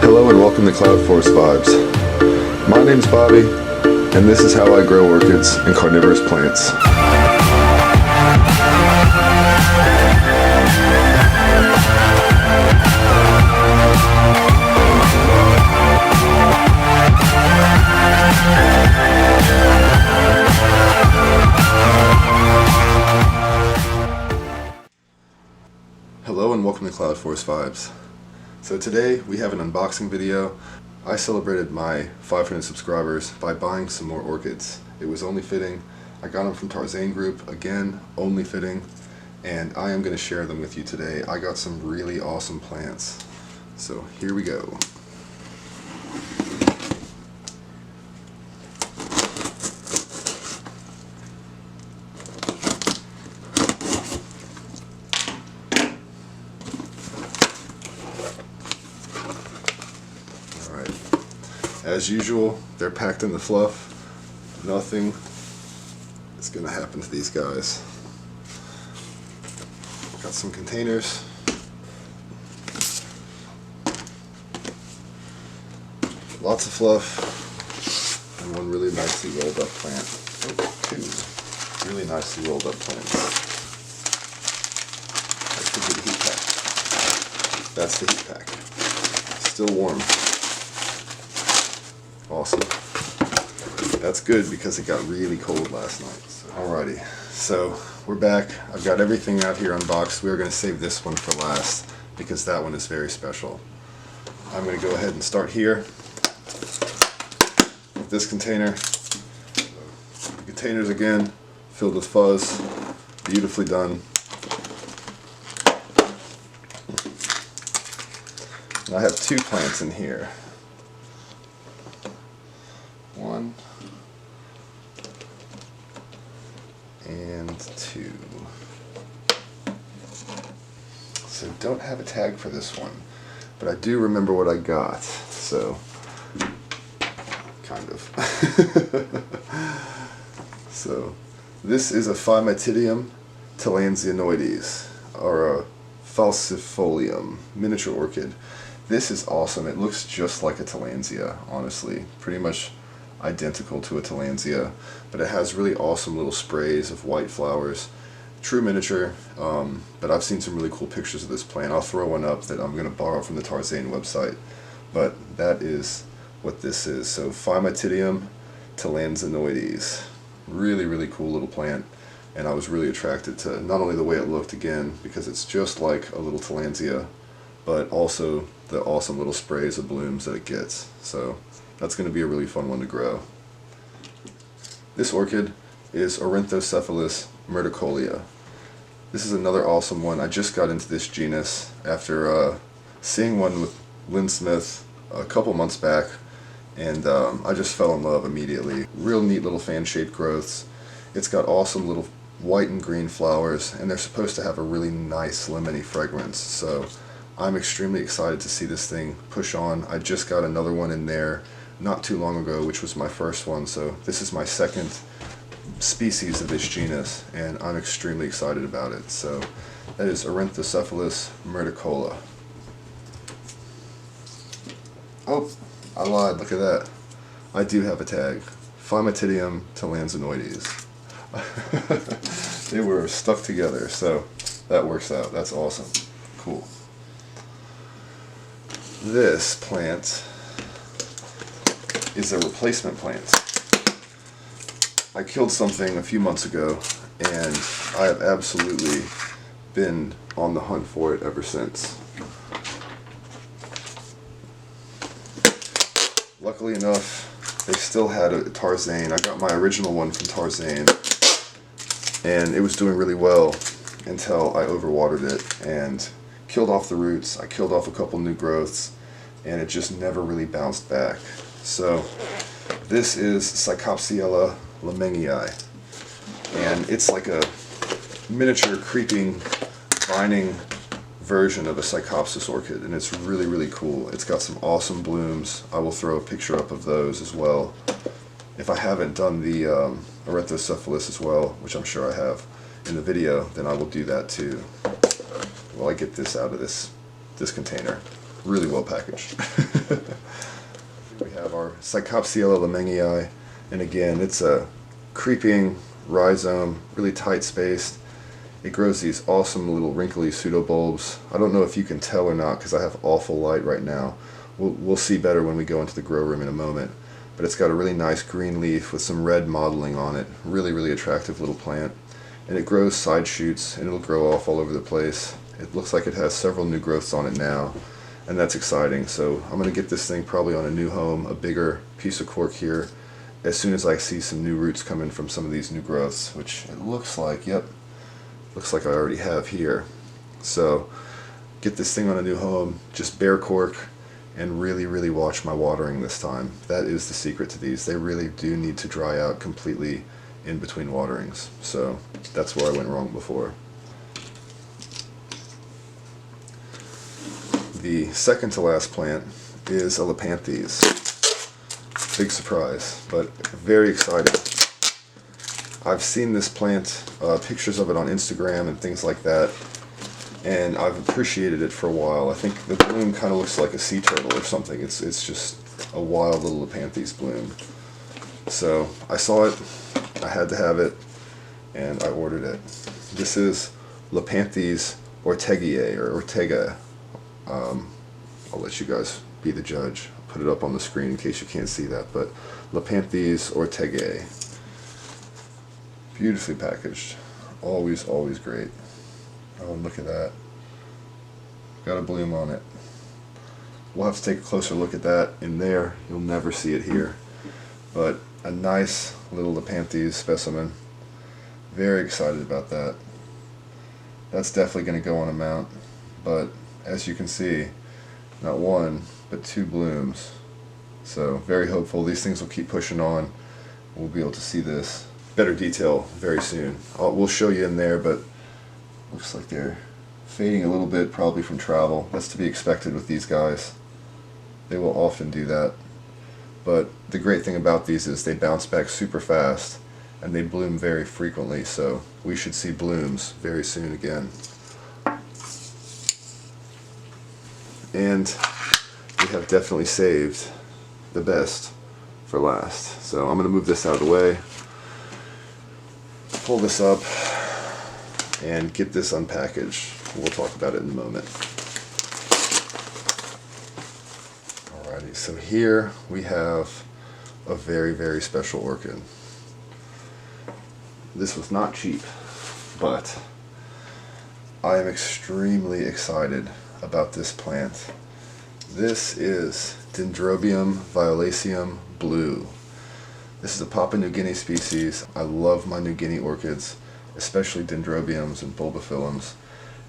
Hello and welcome to Cloudforest Vibes. My name's Bobby, and this is how I grow orchids and carnivorous plants. Hello and welcome to Cloudforest Vibes. So today we have an unboxing video. I celebrated my 500 subscribers by buying some more orchids. It was only fitting. I got them from Tarzane Group, again, only fitting, and I am going to share them with you today. I got some really awesome plants. So here we go. As usual, they're packed in the fluff. Nothing is going to happen to these guys. Got some containers. Lots of fluff. And one really nicely rolled up plant. Oh, two really nicely rolled up plants. That's the good heat pack. That's the heat pack. Still warm. Awesome. That's good because it got really cold last night. So, alrighty, so we're back. I've got everything out here unboxed. We're going to save this one for last because that one is very special. I'm going to go ahead and start here with this container. The container's again filled with fuzz, beautifully done. And I have two plants in here. One and two. So don't have a tag for this one, but I do remember what I got, so kind of. So this is a Phymatidum Tillandsianoides, or a falcifolium miniature orchid. This is awesome. It looks just like a Tillandsia, honestly, pretty much identical to a Tillandsia, but it has really awesome little sprays of white flowers. True miniature, but I've seen some really cool pictures of this plant. I'll throw one up that I'm going to borrow from the Tarzane website, but that is what this is. So Phymatidum Tillandsianoides, really cool little plant, and I was really attracted to not only the way it looked, again, because it's just like a little Tillandsia, but also the awesome little sprays of blooms that it gets. So that's going to be a really fun one to grow. This orchid is Orinthocephalus myrticolia. This is another awesome one. I just got into this genus after seeing one with Lynn Smith a couple months back, and I just fell in love immediately. Real neat little fan-shaped growths. It's got awesome little white and green flowers, and they're supposed to have a really nice lemony fragrance. So I'm extremely excited to see this thing push on. I just got another one in there not too long ago, which was my first one, so this is my second species of this genus, and I'm extremely excited about it. So that is Orinthocephalus myrticolia. Oh, I lied, look at that. I do have a tag. Phymatidum Tillandsianoides. They were stuck together, so that works out. That's awesome. Cool. This plant is a replacement plant. I killed something a few months ago, and I have absolutely been on the hunt for it ever since. Luckily enough, they still had a Tarzane. I got my original one from Tarzane, and it was doing really well until I overwatered it and killed off the roots. I killed off a couple new growths, and it just never really bounced back. So this is Psychopsiella lamengii, and it's like a miniature creeping vining version of a Psychopsis orchid, and it's really cool. It's got some awesome blooms. I will throw a picture up of those as well. If I haven't done the Orinthocephalus as well, which I'm sure I have in the video, then I will do that too. While I get this out of this container. really well packaged. We have our Psychopsiella lemengii, and again, it's a creeping rhizome, really tight spaced. It grows these awesome little wrinkly pseudobulbs. I don't know if you can tell or not because I have awful light right now. We'll see better when we go into the grow room in a moment. But it's got a really nice green leaf with some red mottling on it. Really, really attractive little plant. And it grows side shoots, and it'll grow off all over the place. It looks like it has several new growths on it now, and that's exciting. So I'm going to get this thing probably on a new home, a bigger piece of cork here, as soon as I see some new roots come in from some of these new growths, which it looks like, yep, looks like I already have here. So get this thing on a new home, just bare cork, and really, really watch my watering this time. That is the secret to these. They really do need to dry out completely in between waterings. So that's where I went wrong before. The second to last plant is a Lepanthes. Big surprise, but very excited. I've seen this plant, pictures of it on Instagram and things like that, and I've appreciated it for a while. I think the bloom kind of looks like a sea turtle or something. It's just a wild little Lepanthes bloom. So I saw it, I had to have it, and I ordered it. This is Lepanthes ortegae, or Ortega. I'll let you guys be the judge. I'll put it up on the screen in case you can't see that, but Lepanthes ortegae. Beautifully packaged. Always, always great. Oh, and look at that. Got a bloom on it. We'll have to take a closer look at that in there. You'll never see it here. But a nice little Lepanthes specimen. Very excited about that. That's definitely going to go on a mount. But as you can see, not one, but two blooms. So very hopeful. These things will keep pushing on. We'll be able to see this better detail very soon. We'll show you in there, but looks like they're fading a little bit, probably from travel. That's to be expected with these guys. They will often do that. But the great thing about these is they bounce back super fast, and they bloom very frequently, so we should see blooms very soon again. And we have definitely saved the best for last. So I'm going to move this out of the way, pull this up, and get this unpackaged. We'll talk about it in a moment. Alrighty, so here we have a very, very special orchid. This was not cheap, but I am extremely excited about this plant. This is Dendrobium violaceum blue. This is a Papua New Guinea species. I love my New Guinea orchids, especially dendrobiums and bulbophyllums,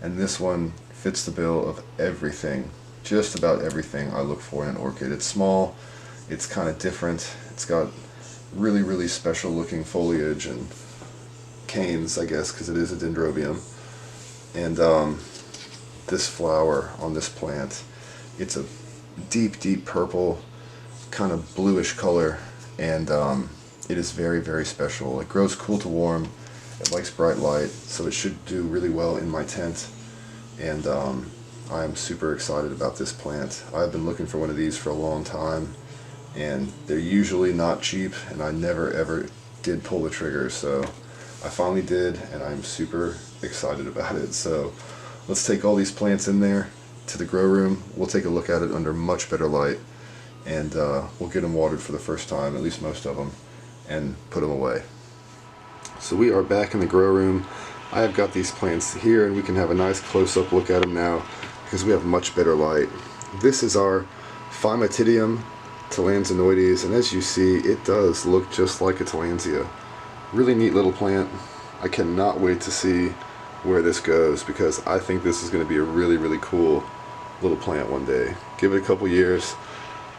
and this one fits the bill of everything, just about everything I look for in an orchid. It's small, it's kind of different, it's got really, really special looking foliage and canes, I guess, because it is a dendrobium. And this flower on this plant, it's a deep, deep purple, kind of bluish color, and it is very, very special. It grows cool to warm, it likes bright light, so it should do really well in my tent. And I am super excited about this plant. I've been looking for one of these for a long time, and they're usually not cheap, and I never ever did pull the trigger, so I finally did, and I'm super excited about it. So let's take all these plants in there to the grow room. We'll take a look at it under much better light, and we'll get them watered for the first time, at least most of them, and put them away. So we are back in the grow room. I have got these plants here, and we can have a nice close-up look at them now because we have much better light. This is our Phymatidium Talanzanoides, and as you see, it does look just like a Talansia. Really neat little plant. I cannot wait to see where this goes because I think this is going to be a really, really cool little plant one day. Give it a couple years,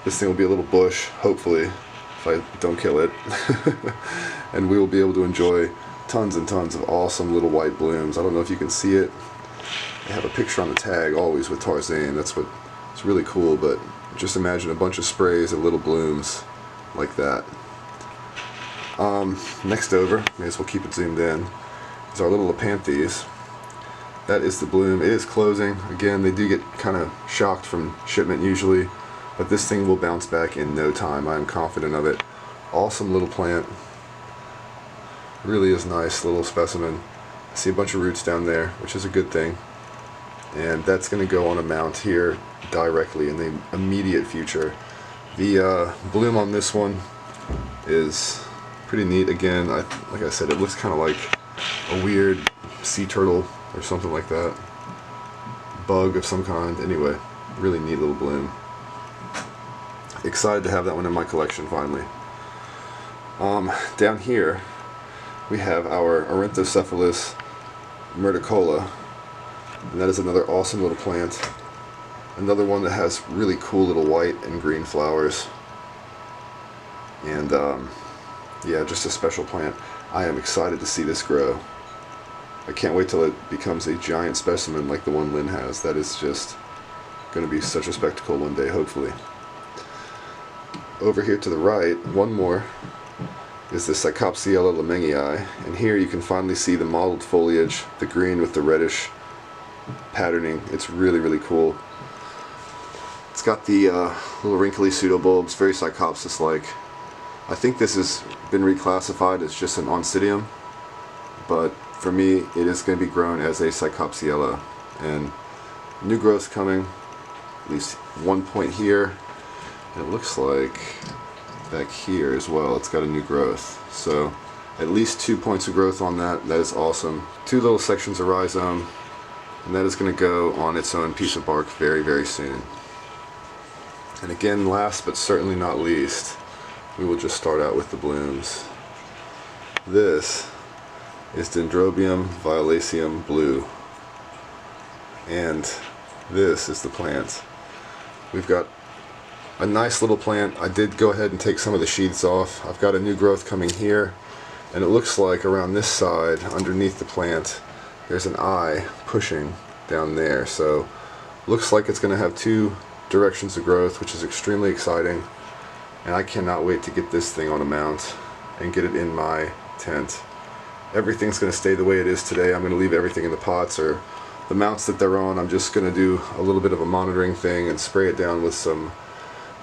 this thing will be a little bush, hopefully, if I don't kill it. And we will be able to enjoy tons and tons of awesome little white blooms. I don't know if you can see it. I have a picture on the tag always with Tarzane. That's what it's really cool, but just imagine a bunch of sprays of little blooms like that. Next over, may as well keep it zoomed in, is our little Lepanthes. that is the bloom. It is closing. Again, they do get kind of shocked from shipment usually, but this thing will bounce back in no time. I am confident of it. Awesome little plant. Really is nice little specimen. I see a bunch of roots down there, which is a good thing. And that's going to go on a mount here directly in the immediate future. The bloom on this one is pretty neat. Again, like I said, it looks kind of like a weird sea turtle or something like that. Bug of some kind. Anyway, really neat little bloom. Excited to have that one in my collection finally. Down here we have our Ornithocephalus myrticola, and that is another awesome little plant. Another one that has really cool little white and green flowers. And yeah, just a special plant. I am excited to see this grow. I can't wait till it becomes a giant specimen like the one Lynn has. That is just going to be such a spectacle one day, hopefully. Over here to the right, one more, is the Psychopsiella lemengii, and here you can finally see the mottled foliage, the green with the reddish patterning. It's really, really cool. It's got the little wrinkly pseudobulbs, very Psychopsis-like. I think this has been reclassified as just an Oncidium, but for me it is going to be grown as a Psychopsiella. And new growth coming, at least one point here, and it looks like back here as well it's got a new growth. So at least 2 points of growth on that. That is awesome. 2 little sections of rhizome, and that is going to go on its own piece of bark very, very soon. And again, last but certainly not least, we will just start out with the blooms. This is Dendrobium violaceum blue, and this is the plant. We've got a nice little plant. I did go ahead and take some of the sheaths off. I've got a new growth coming here, and it looks like around this side underneath the plant there's an eye pushing down there. So looks like it's going to have 2 directions of growth, which is extremely exciting, and I cannot wait to get this thing on a mount and get it in my tent. Everything's going to stay the way it is today. I'm going to leave everything in the pots or the mounts that they're on. I'm just going to do a little bit of a monitoring thing and spray it down with some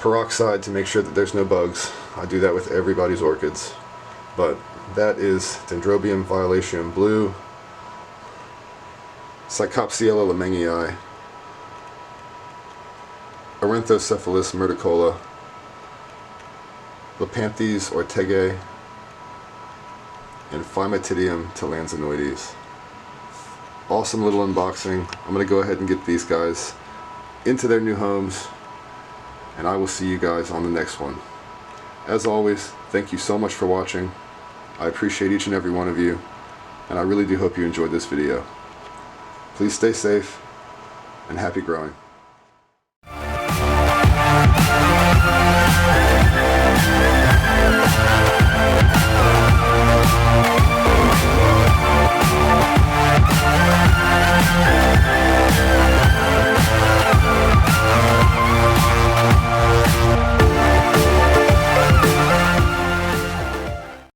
peroxide to make sure that there's no bugs. I do that with everybody's orchids. But that is Dendrobium violaceum blue, Psychopsiella lemengii, Ornithocephalus myrticola, Lepanthes ortegae, and Phymatidium talansinoides. Awesome little unboxing. I'm going to go ahead and get these guys into their new homes, and I will see you guys on the next one. As always, thank you so much for watching. I appreciate each and every one of you, and I really do hope you enjoyed this video. Please stay safe and happy growing.